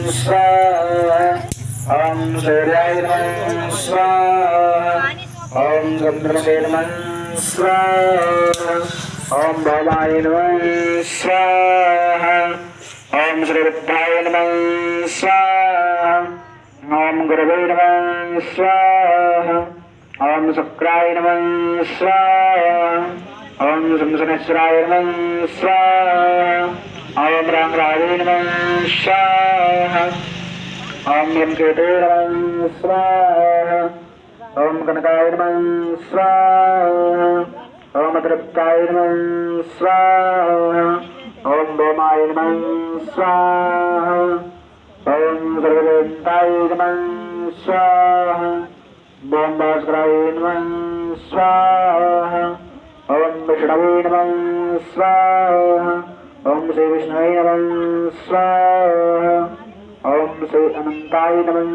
स्वाहा ॐ सूर्याय नमः स्वाहा ॐ चन्द्रमाय नमः स्वाहा ॐ भवाय नमः स्वाहा ॐ श्रीरुद्राय नमः स्वाहा ॐ गुरवे नमः स्वाहा ॐ शुक्राय नमः स्वाहा ॐ शंसनेश्वराय नमः स्वाहा ॐ रांगराय नमः स्वाहा ॐ यमकेते नमः स्वाहा ॐ कनकाय नमः स्वाहा ॐ तृप्ताय नमः स्वाहा ॐ भौमाय नमः स्वाहा ॐ सर्वदेवताय नमः स्वाहा ॐ भास्कराय नमः स्वाहा ॐ विष्णवे नमः स्वाहा ॐ श्री विष्णवे नमः स्वाहा ॐ श्री अनंताय नमः।